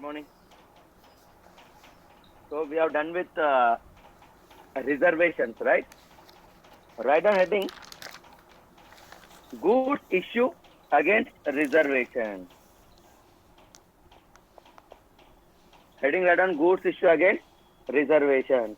morning. So we have done with reservations, right? Write down heading goods issue against reservation. Heading write down goods issue against reservation.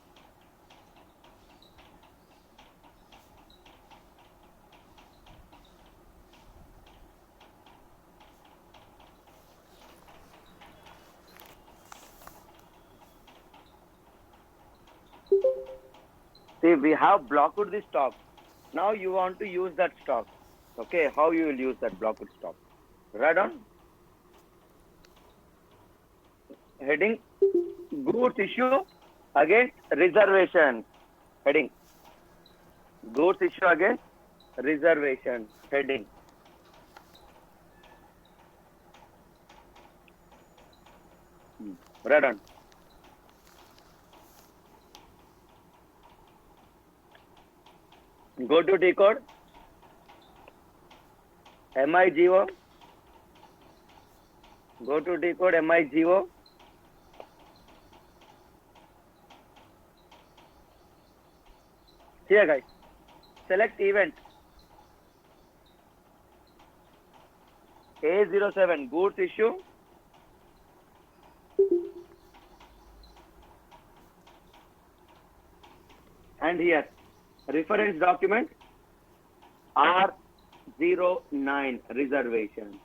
See, we have blocked the stock. Now you want to use that stock. Okay, how you will use that blocked stock? Write down heading goods issue against reservation. Heading goods issue against reservation. Heading. Write down. Go to decode. MIGO. Go to decode MIGO. Here guys, select event A07 goods issue and here reference document R09 reservation.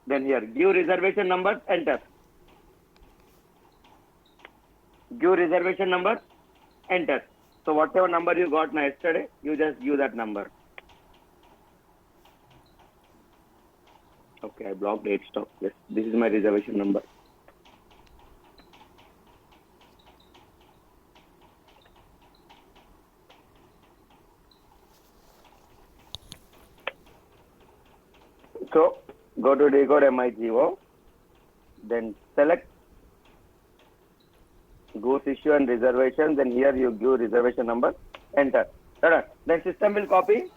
Then here give reservation number, enter. Give reservation number, enter. So whatever number you got yesterday, you just give that number. Okay, I blocked 8 stock. Yes, this is my reservation number. So go to decode MIGO, then select goods issue and reservation. Then here you give reservation number, enter. Then system will copy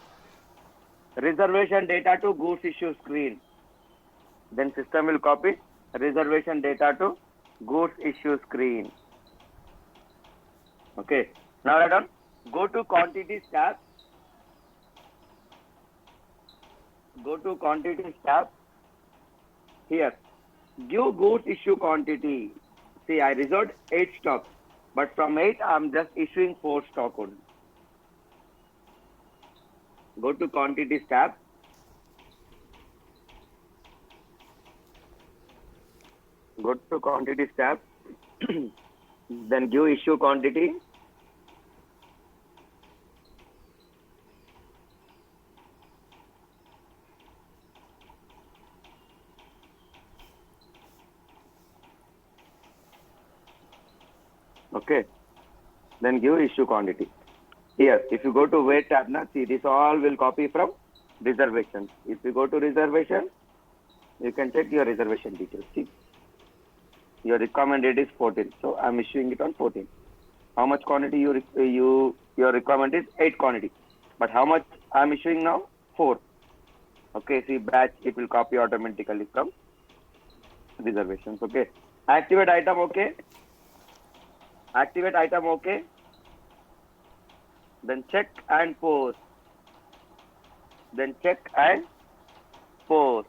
reservation data to goods issue screen. Then system will copy reservation data to goods issue screen. Okay. Now write down. Go to quantities tab. Go to quantities tab. Here, give goods issue quantity. See, I reserved 8 stock, but from 8, I'm just issuing 4 stock only. Go to quantities tab. Go to quantities tab. Then give issue quantity. Okay. Then give issue quantity. Here, if you go to weight tab, now see this all will copy from reservation. If you go to reservation, you can check your reservation details. See, your requirement date is 14, so I'm issuing it on 14. How much quantity your requirement is 8 quantity, but how much I'm issuing now? 4. Okay, see batch, it will copy automatically from reservations. Okay, activate item. Okay, activate item. Okay, then check and post. Then check and post.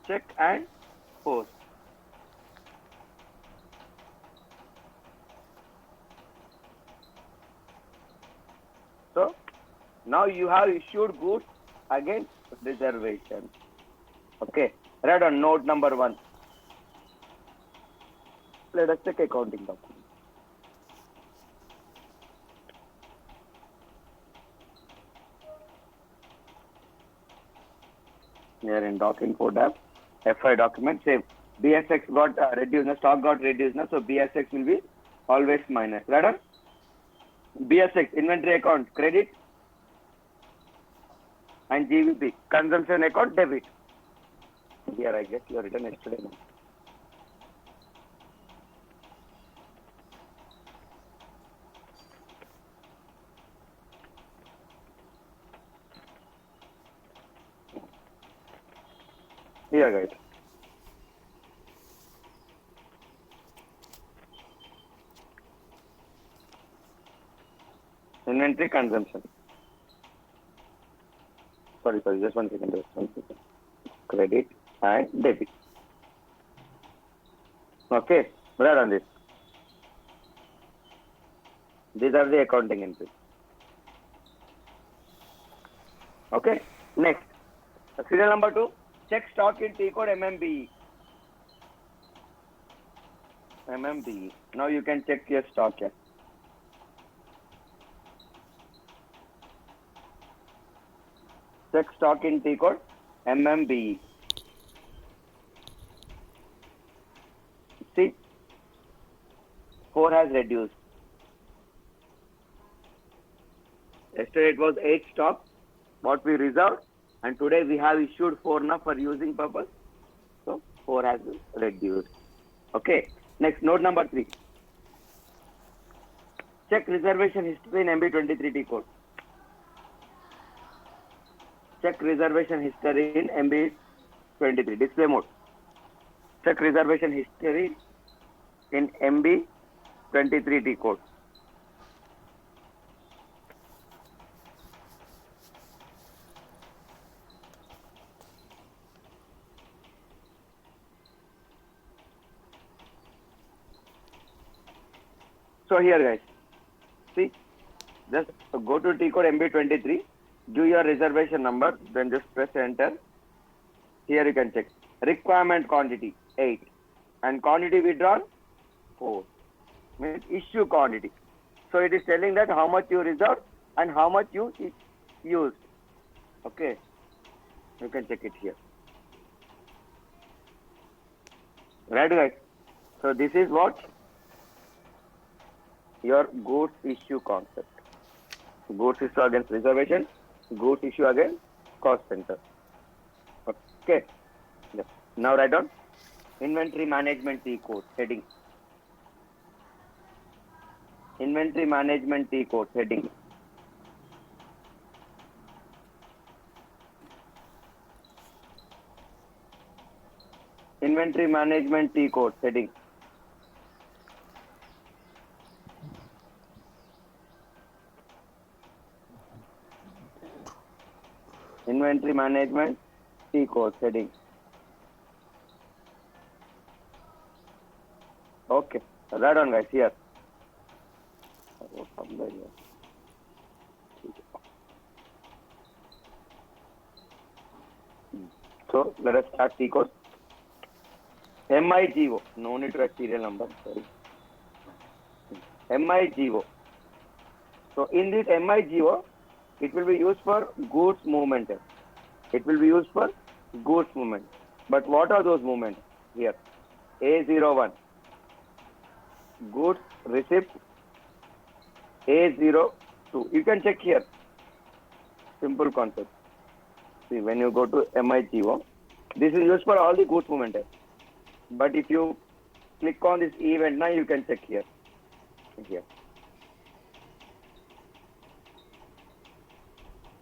Check and post. So now you have issued goods against reservation. Okay, write on note number 1. Let us check accounting document. Here in doc info tab, FI document, same. BSX got reduced, stock got reduced, so BSX will be always minus. Right on? BSX, inventory account, credit, and GVP, consumption account, debit. Here I guess you have written yesterday. No? Here, guys. Inventory consumption. Sorry, just 1 second. Just 1 second. Credit and debit. Okay, write on this. These are the accounting entries. Okay, next. Serial number 2. Check stock in T code MMBE. MMBE. Now you can check your stock here. Check stock in T code MMBE. See, 4 has reduced. Yesterday it was 8 stock, what we reserved, and today we have issued 4 now for using purpose. So 4 has reduced. Okay. Next, note number 3. Check reservation history in MB23 T code. Check reservation history in MB23 display mode. Check reservation history in MB23 T code. So here, guys, see, just go to T code MB23, give your reservation number, then just press enter. Here you can check requirement quantity 8 and quantity withdrawn 4, means issue quantity. So it is telling that how much you reserved and how much you used. Okay, you can check it here. Right, guys? So this is what your goods issue concept. Goods issue against reservation, goods issue against cost center. Okay. Yeah. Now write down inventory management T code heading. Inventory management T code heading. Inventory management T code heading. Inventory management T code heading. Okay, write on, guys, here. So let us start T code. MIGO, no need to write serial number, sorry. MIGO. So in this MIGO, it will be used for goods movement. It will be used for goods movement. But what are those movements? Here, A01, goods receipt, A02. You can check here. Simple concept. See, when you go to MIGO, this is used for all the goods movement. But if you click on this event now, you can check here. Here.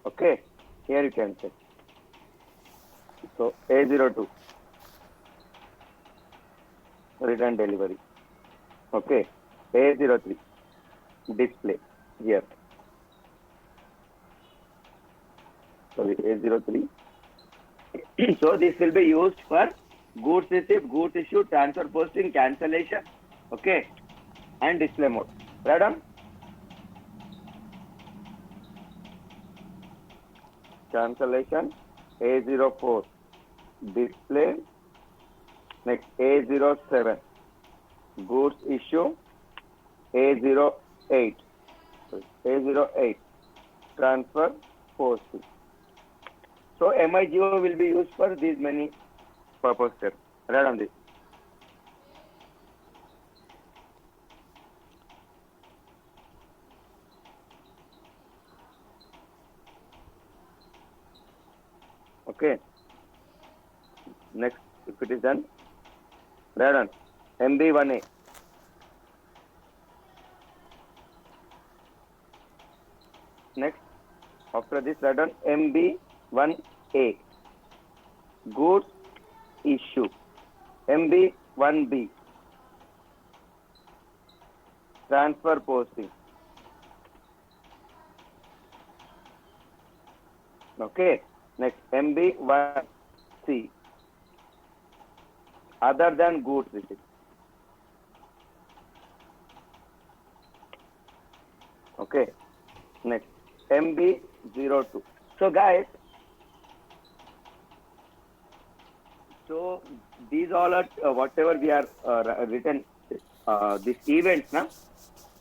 Okay, here you can check. So A02, return delivery. Okay, A03, display here. Sorry, A03. So this will be used for goods receipt, goods issue, transfer posting, cancellation. Okay, and display mode. Right on? Cancellation A04, display. Next A07, goods issue A08, A08, transfer posting. So MIGO will be used for these many purposes. Right on this. Okay. Next, if it is done, right on. MB1A. Next, after this, right on MB1A. Goods issue. MB1B, transfer posting. Okay. Next, MB1C, other than goods receipt. Okay. Next, MB02. So guys, so these all are whatever we are written this events now.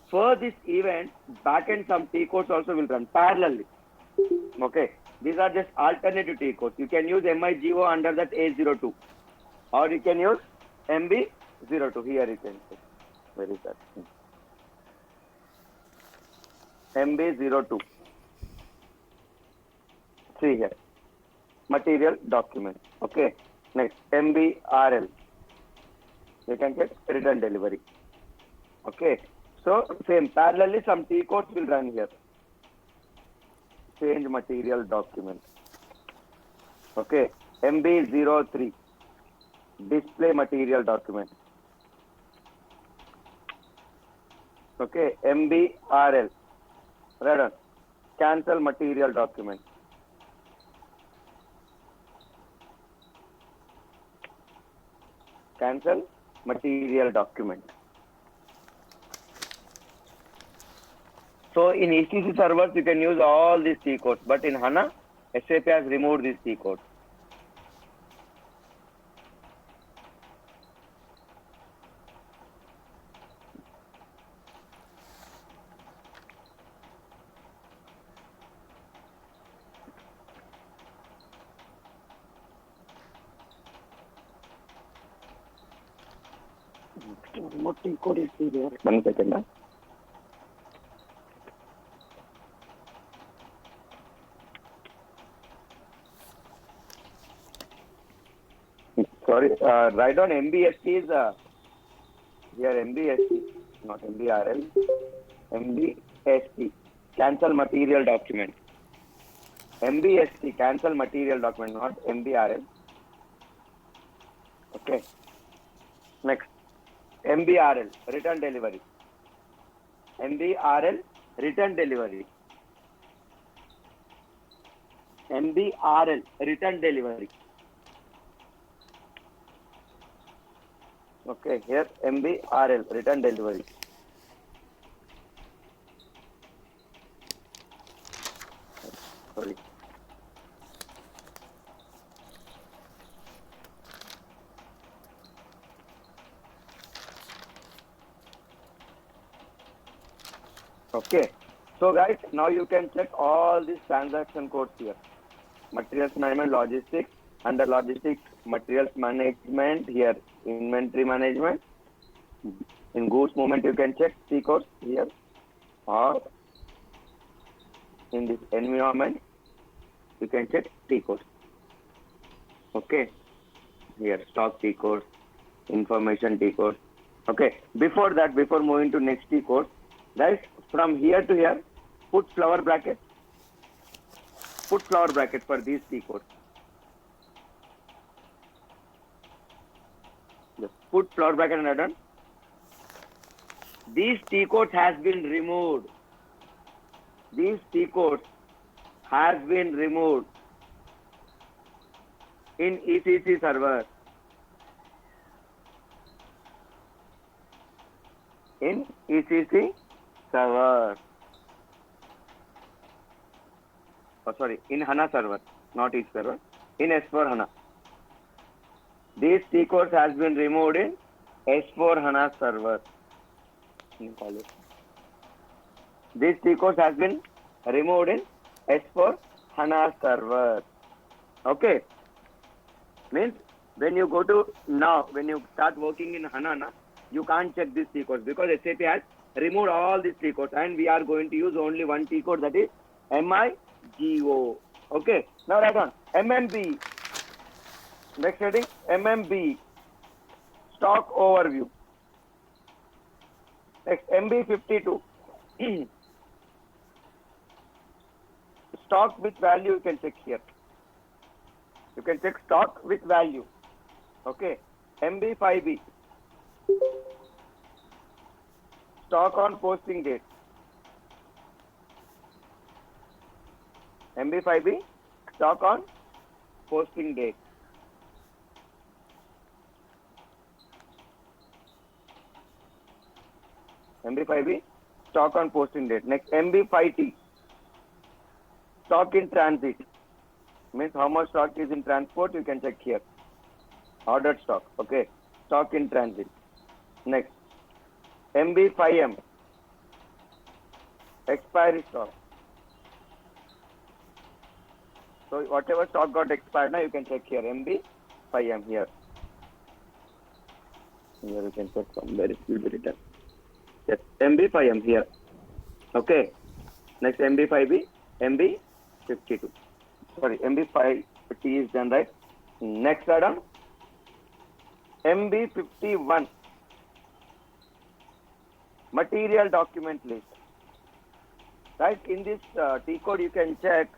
For this event, backend some T codes also will run parallelly. Okay, these are just alternative T codes. You can use MIGO under that A02, or you can use MB02. Here you can see. Where is that? MB02. See here, material document. Okay. Next, MBRL. You can get return delivery. Okay. So same parallelly some T codes will run here. Change material document. Okay. MB03, display material document. Okay. MBRL, right on, cancel material document. Cancel material document. So in ECC servers, you can use all these T codes, but in HANA, SAP has removed these T codes. What T code is there? 1 second. Huh? Sorry, write on MBST is here MBST, not MBRL. MBST, cancel material document. MBST, cancel material document, not MBRL. Okay. Next, MBRL, return delivery. MBRL, return delivery. MBRL, return delivery. Okay, here MBRL, return delivery. Sorry. Okay, so guys, now you can check all these transaction codes here. Materials management, logistics, under logistics, materials management, here inventory management. In goods movement, you can check T codes here, or in this environment, you can check T codes. Okay, here stock T codes, information T codes. Okay, before that, before moving to next T code, guys, from here to here, put flower bracket. Put flower bracket for these T codes. Just put flower bracket and done. These T codes has been removed. These T codes has been removed in ECC server. In ECC server. Oh, sorry, in HANA server, not each server. In S4 HANA. These T codes has been removed in S4 HANA server. These T codes has been removed in S4 HANA server. Okay. Means when you go to now, when you start working in HANA, you can't check these T codes because SAP has removed all these T codes and we are going to use only one T code, that is MIGO. Okay. Now write on MMB. Next heading MMB. Stock overview. Next MB52. Stock with value you can check here. You can check stock with value. Okay. MB5B, stock on posting date. MB5B, stock on posting date. MB5B, stock on posting date. Next, MB5T, stock in transit. Means how much stock is in transport, you can check here. Ordered stock, okay. Stock in transit. Next, MB5M, expiry stock. So whatever stock got expired now, you can check here. MB5M here. Here you can check somewhere it will be written. Yes, MB5M here. Okay. Next MB5B, MB52. Sorry, MB5T is done, right? Next add-on, MB51, material document list. Right, in this T code you can check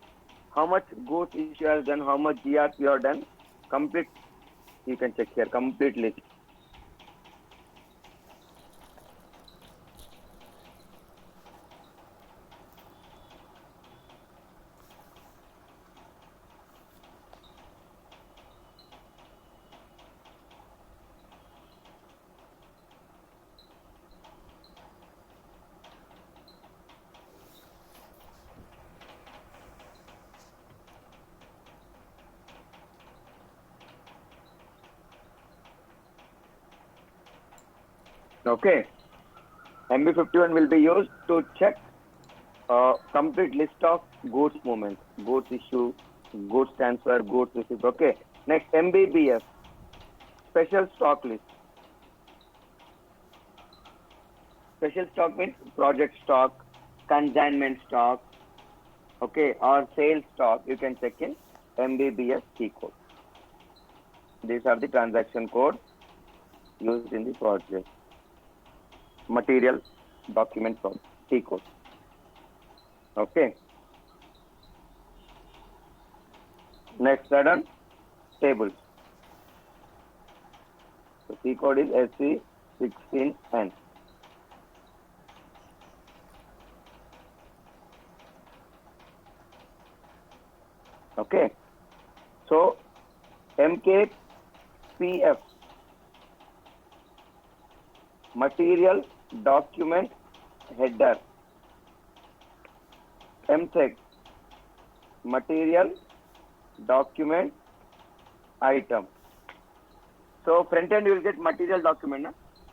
how much goods issue has done, how much GRP you have done. Complete, you can check here, complete list. Okay, MB51 will be used to check complete list of goods movement, goods issue, goods transfer, goods receipt. Okay. Next, MBBS, special stock list. Special stock means project stock, consignment stock, okay, or sales stock. You can check in MBBS T code. These are the transaction codes used in the project. Material document code, T code. Okay. Next add-on, tables. So T code is SC16N. Okay. So MKPF, material document header. MSEC, material document item. So front end you will get material document. Na?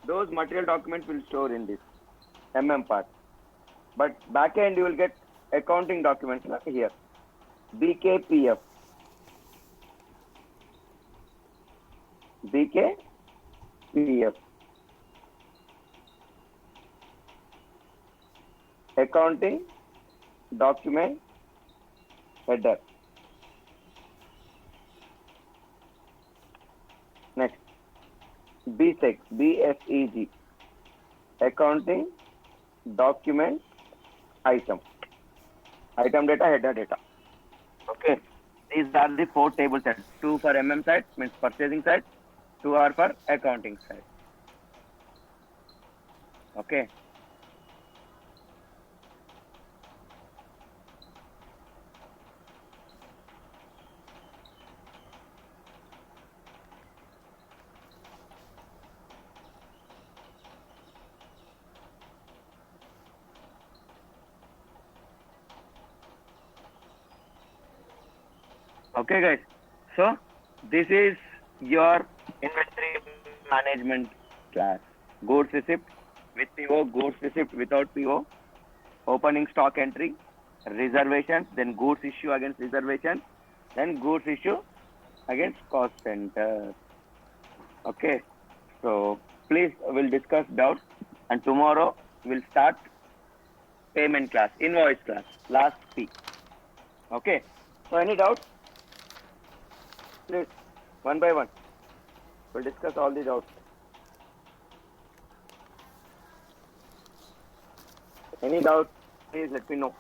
Those material documents will store in this part. But back end you will get accounting documents here. BKPF. BKPF. Accounting document header. Next, BSEG, BSEG, accounting document item. Item data, header data. Okay. These are the 4 table sets. 2 for side, means purchasing side. 2 are for accounting side. Okay. Okay guys, so this is your inventory management class. Goods receipt with PO, goods receipt without PO, opening stock entry, reservations, then goods issue against reservation, then goods issue against cost center. Okay, so please we'll discuss doubts, and tomorrow we'll start payment class, invoice class, last week. Okay, so any doubts? Please, one by one, we'll discuss all the doubts. Any doubt, please let me know.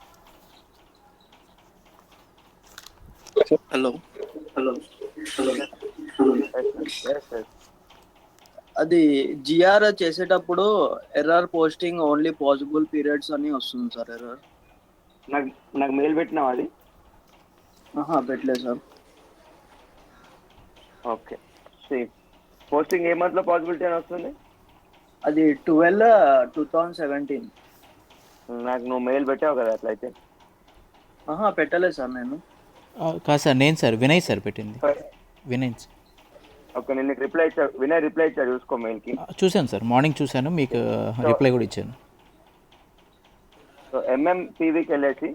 Hello. Hello. Hello. yes, yes. అది GR చేసేటప్పుడు error posting only possible periods అని వస్తుంది sir error. నాకు నాకు mail పెట్టినావు అది. పెట్టలేదు sir. Okay, posting ఏ month లో పాసిబిలిటీ అని వస్తుంది? అది 12/2017. నాకు నువ్వు మెయిల్ పెట్టావు కదా అట్లయితే. పెట్టలేదు సార్ నేను. కాదు సార్, నేను సార్ వినయ్ సార్ పెట్టింది. వినయ్ ఓకే, నేను నీకు రిప్లై ఇచ్చా, వినయ్ రిప్లై ఇచ్చా, చూసుకో మెయిల్కి. చూశాను సార్, మార్నింగ్ చూశాను, మీకు రిప్లై కూడా ఇచ్చాను. సో ఎంఎంపీవీకి వెళ్ళేసి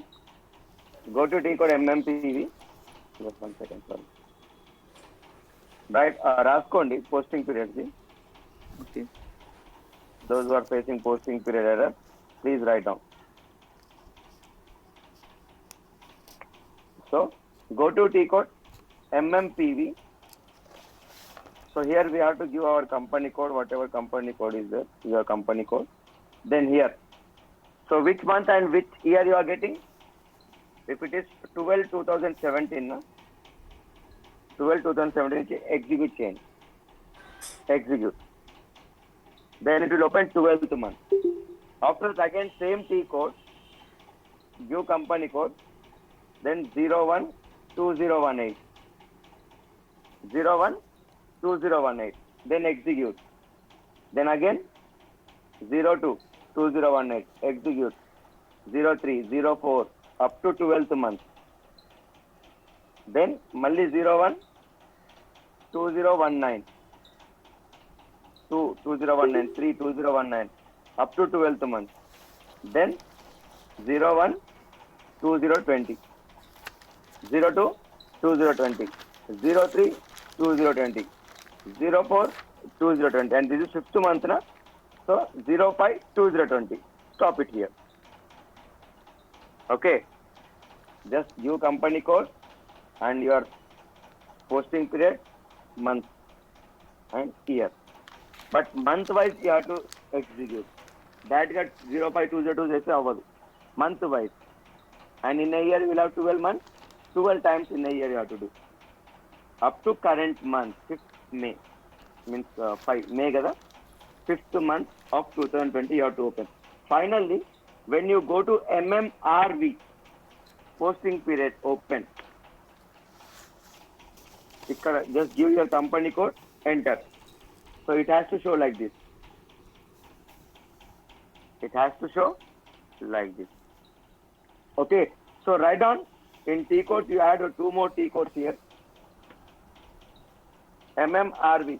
go to T code MMPV. 1 second sir, right రాసుకోండి పోస్టింగ్ పీరియడ్కి. Okay. Those who are facing posting period error, please write down. So go to T code MMPV. So here we have to give our company code, whatever company code is there, your company code. Then here, so which month and which year you are getting? If it is 12/2017, no? 12/2017 execute change. Execute. Then it will open 12th month. After again same T code, give company code, then 012018. 012018. Then execute. Then again 022018. Execute. 0304 up to 12th month. Then malli 012019. 2019, 32019 up to 12th month. Then 012020, 022020, 032020, 042020, and this is 5th month na, so 052020. Stop it here. Okay, just give company code and your posting period, month and year. But month wise you have to execute. That got 0520 जैसे अवधि month wise, and in a year you will have 12 months. 12 times in a year you have to do up to current month 5th May, means 5 May kada, 5th month of 2020 you have to open. Finally, when you go to MMRV posting period open, just give your company code, enter. So it has to show like this. It has to show like this. Okay. So write down in T code. You add 2 more T codes here. MMRV.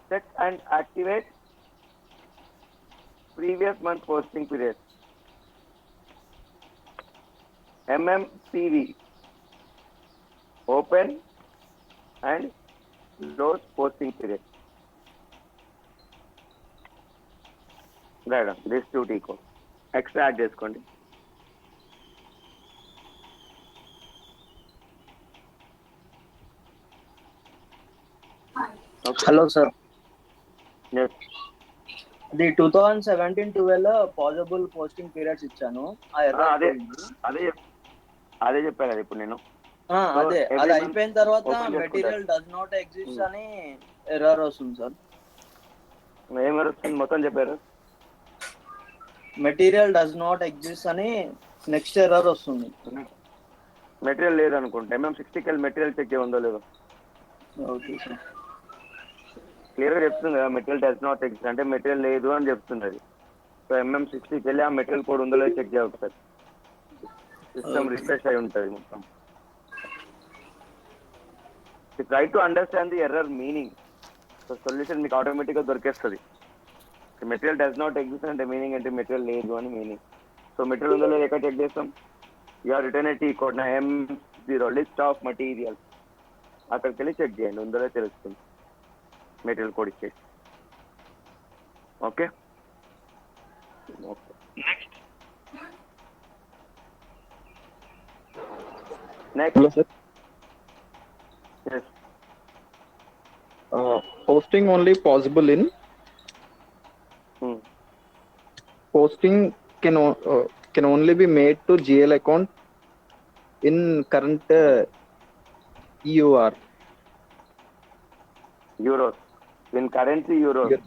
Set and activate previous month posting period. MMPV. Open and close posting period. Right on. This 2 T code. Extra add చేసుకోండి. Hello sir. Yes. అది 2017-12 possible posting periods ఇచ్చాను. అదే చెప్పాను కదా ఇప్పుడు నేను. అదే అది అయిపోయిన తర్వాత మెటీరియల్ డస్ నాట్ ఎగ్జిస్ట్ అని ఎర్రర్ వస్తుంది సార్. ఏం వస్తుంది మొత్తం చెప్పారు? మెటీరియల్ డస్ నాట్ ఎగ్జిస్ట్ అని నెక్స్ట్ ఎర్రర్ వస్తుంది. మెటీరియల్ లేదు అనుకుంటా. MM60కి వెళ్ళి మెటీరియల్ చెక్ ఉందో లేదో. Okay sir. క్లియర్గా చెప్తుంది కదా, మెటీరియల్ డస్ నాట్ ఎగ్జిస్ట్ అంటే మెటీరియల్ లేదు అని చెప్తుంది అది. సో MM60కి వెళ్ళి ఆ మెటీరియల్ కోడ్ ఉందో లేదో చెక్ చేయాలి ఒకసారి. సిస్టమ్ రిఫ్రెష్ అయి ఉంటుంది మొత్తం. Try to understand the error meaning. So solution మీకు ఆటోమేటిక్గా దొరికేస్తుంది. మెటీరియల్ డస్ నాట్ ఎగ్జిస్ట్ అంటే మీనింగ్ అంటే మెటీరియల్ లేదు అని మీనింగ్. సో మెటీరియల్ ఉందో లేదో ఎక్కడ చెక్ చేస్తాం? యూఆర్ రిటర్న్ ఏ టీ కోడ్ నా M0 లిస్ట్ ఆఫ్ మటీరియల్, అక్కడికి వెళ్ళి చెక్ చేయండి, ఉందో లేదో తెలుస్తుంది. మెటీరియల్ కోడ్ ఇచ్చేసి. Okay, next Hello, sir. Yes. Posting only possible in posting can only be made to GL account in current EUR. Euros. In currency euros, Yes.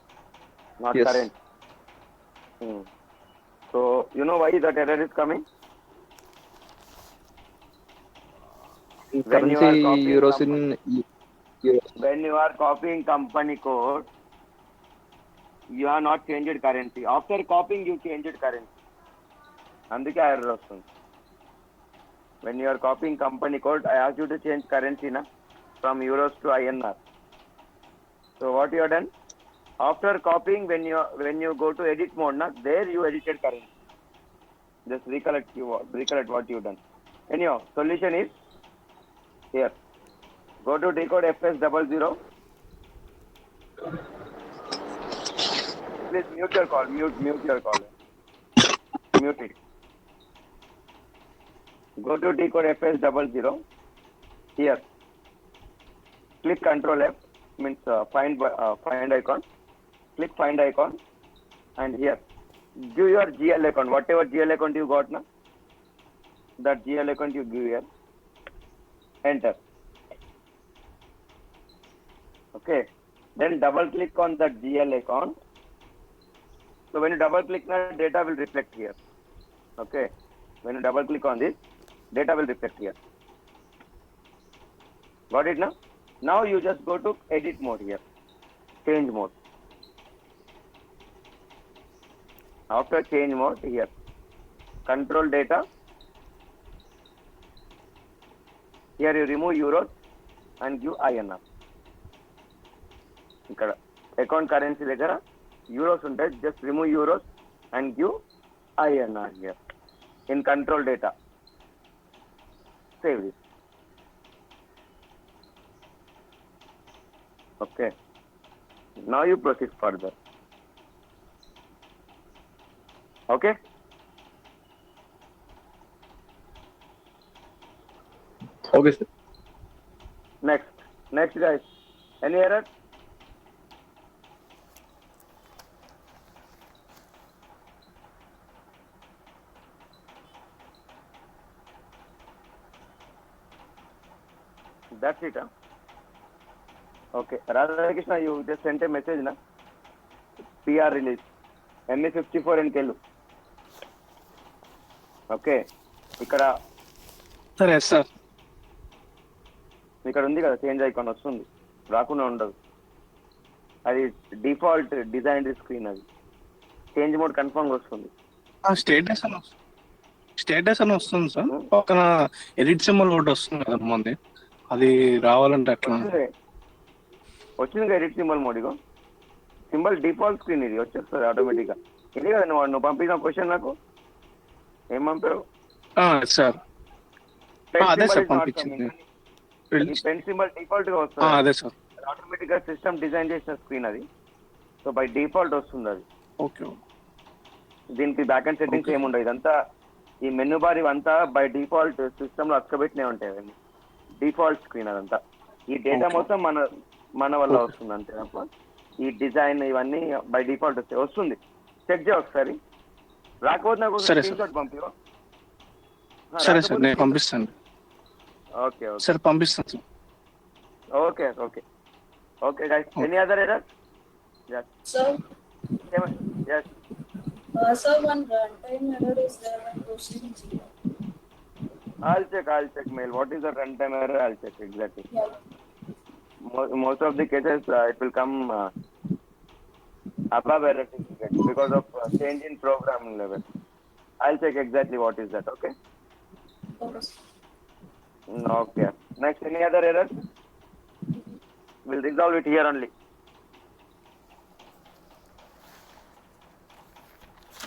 not Yes. current. So you know why that error is coming? In When you currency are copying euros in euros. when you are copying company code, you are not changed currency. After copying, you changed currency. అందుకే error వస్తుంది. When you are copying company code, I asked you to change currency na from euros to INR. So what you have done? After copying, when you go to edit mode na, there you edited currency. Just recollect what you done. Anyhow, solution is here. Go to decode FS00. Please mute your call. Mute your call. Mute it. Go to decode FS00. Here. Click Control F. Means find icon. Click find icon. And here. Give your GL account. Whatever GL account you got now. That GL account you give here. Enter. Okay. Then double click on that GL account. So when you double click now, data will reflect here. Okay. When you double click on this, data will reflect here. Got it now? Now you just go to edit mode here. Change mode. After change mode here. Control data. Here you remove euros and give INR. ఇక్కడ account currency దగ్గర euros ఉంటాయి, just remove euros and give INR here in control data. Save this. Okay, now you proceed further. Okay, Okay, sir. next guys, any error? That's it, huh? Okay, Radhakrishna, you just sent a message na, PR release ME54 and Kelu. Okay, ఇక్కడ సరే sir. ఇక్కడ ఉంది కదా change icon వస్తుంది, రాకుండా ఉండదు. అది default design screen, అది చేంజ్ మోడ్ కన్ఫర్మ్ వస్తుంది. స్టేటస్ అని వస్తుంది సార్, పక్కన ఎడిట్ సింబల్ ఒకటి వస్తుంది కదా ముందు, అది రావాలంటే ఎట్లా? వచ్చింది ఎడిట్ సింబల్ మోడ్, ఇగో సింబల్ డిఫాల్ట్ స్క్రీన్, ఇది వచ్చేస్తుంది ఆటోమేటిక్గా. ఇది కదా నువ్వు పంపించిన క్వశ్చన్, నాకు ఏం పంపారు సార్? అదే సార్ పంపించింది, పెన్ సింబల్ డిఫాల్ట్ గా వస్తుంది. అదే సార్, ఆటోమేటిక్ గా సిస్టమ్ డిజైన్ చేసిన స్క్రీన్ అది, సో బై డిఫాల్ట్ వస్తుంది అది. ఓకే, దీనికి బ్యాక్ అండ్ సెట్టింగ్స్ ఏముండవు, ఇదంతా ఈ మెనూ బార్ ఇవంతా బై డిఫాల్ట్ సిస్టమ్ లో అక్కబెట్టినే ఉంటాయి అవన్నీ. డిఫాల్ట్ స్క్రీన్ అదంతా. ఈ డేటా మొత్తం మన వల్ల వస్తుంది అంతే తప్ప ఈ డిజైన్ ఇవన్నీ బై డిఫాల్ట్ వస్తుంది. చెక్ చేయ ఒకసారి, రాకపోతే నాకు స్క్రీన్ షాట్ పంపివు. సరే సార్, నేను పంపిస్తాను. ఓకే ఓకే సార్ పంపిస్తాను sir. Okay okay okay guys, any other error? Sir, yes. sir, one runtime error is there when posting Jira. I'll check mail. What is the runtime error? I'll check exactly. Yeah. Most of the cases it will come above error certificate because of change in program level. I'll check exactly what is that. Okay. Okay. Okay. Next, any other error? We'll resolve it here only.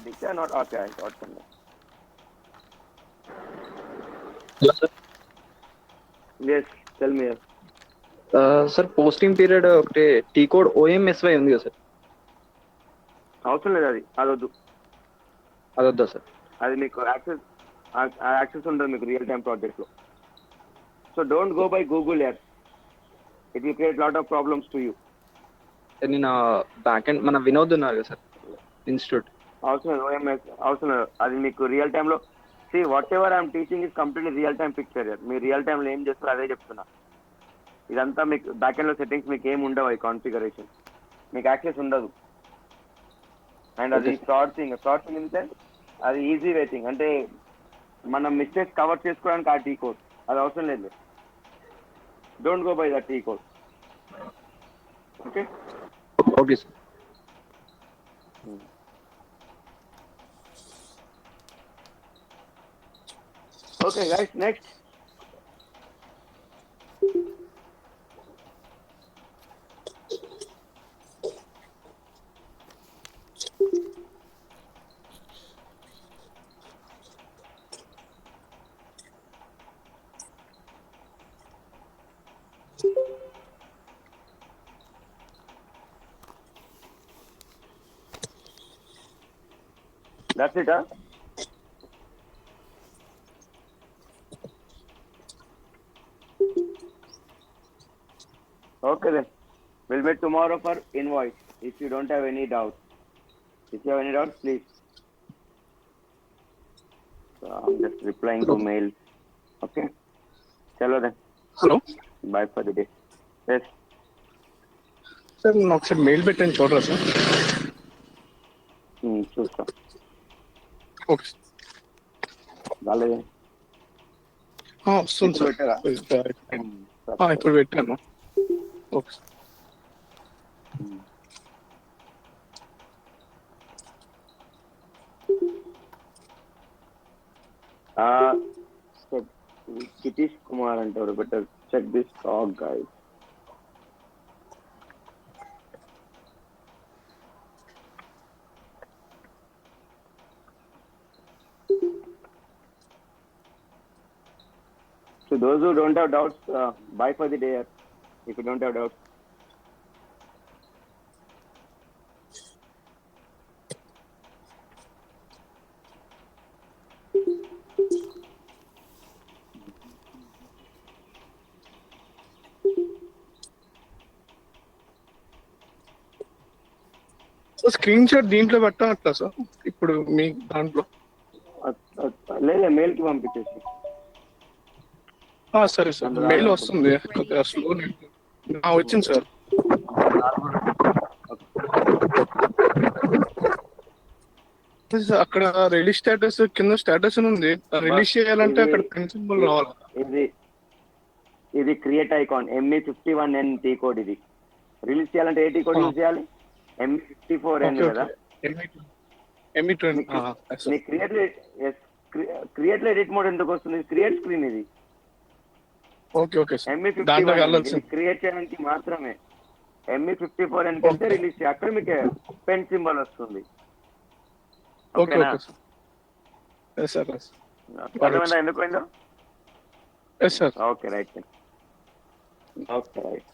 Diksha not okay. I got something. Hello, sir. Yes, tell me. Sir posting period ఒకటి T code OMSY ఉంది కదా sir, అవసరం లేదు, అదొద్దు. అదొద్దా sir? అది మీకు access ఉండదు మీకు real time project లో. So don't go by Google earth, it will create lot of problems to you. నేను బ్యాక్ ఎండ్ మన వినోద్ ఉన్నారు కదా సార్ ఇన్స్టిట్యూట్, అవసరం లేదు, OMS అవసరం లేదు. అది మీకు రియల్ టైమ్ లో See, whatever I'm teaching is completely real time picture here. మీరు రియల్ టైంలో ఏం చేస్తారో అదే చెప్తున్నా. ఇదంతా మీకు బ్యాక్ ఎండ్ లో సెట్టింగ్స్ మీకు ఏమి ఉండవు, ఈ కాన్ఫిగరేషన్ మీకు యాక్సెస్ ఉండదు. అండ్ అది సార్టింగ్ ఇన్ సెన్స్ అది ఈజీ రేటింగ్, అంటే మనం మిస్టేక్స్ కవర్ చేసుకోవడానికి ఆ టీ కోడ్ అది అవసరం లేదు. Don't go by the T code. Okay okay sir. Okay guys, next. That's it, huh? Okay then. We'll meet tomorrow for invoice. If you don't have any doubt. If you have any doubts, please. So I'm just replying to mail. Okay. Chalo then. Hello Bye for the day. Yes. Sir నేను ఒకసారి mail పెట్టాను చూడరా sir. చూస్తా. Okay రాలేదే. వస్తుంది sir. పెట్టారా? ఇప్పుడు పెట్టాను. Okay sir. Kitish Kumar అంటారు, better check this talk guys. So those who don't have doubts, bye for the day. If you don't have doubts. Screen shot దీంట్లో పెట్టామట్లా సార్ ఇప్పుడు మీ దాంట్లో? లేదా మెయిల్ కి పంపించేసి. సరే సార్, మెయిల్ వస్తుంది కొద్దిగా స్లో. వచ్చింది సార్. అక్కడ రిలీజ్ స్టేటస్ కింద స్టేటస్ అని ఉంది. రిలీజ్ చేయాలంటే అక్కడ పెన్ సింబల్ రావాలి. ఇది create icon ME51N T code. ఇది రిలీజ్ చేయాలంటే ఏ టీ కోడ్ యూజ్ చేయాలి? ME54N కదా. క్రియేట్ ఎడిట్ మోడ్ ఎందుకు వస్తుంది? క్రియేట్ స్క్రీన్ ఇది. Okay okay sir. ME51 create చేయడానికి మాత్రమే. ME54N కంటే రిలీజ్ చేయాలి, అక్కడ మీకు పెన్ సింబల్ వస్తుంది. Okay okay sir. అర్థమైందా ఎందుకు పోయిందో? Yes sir. Okay right. Okay right.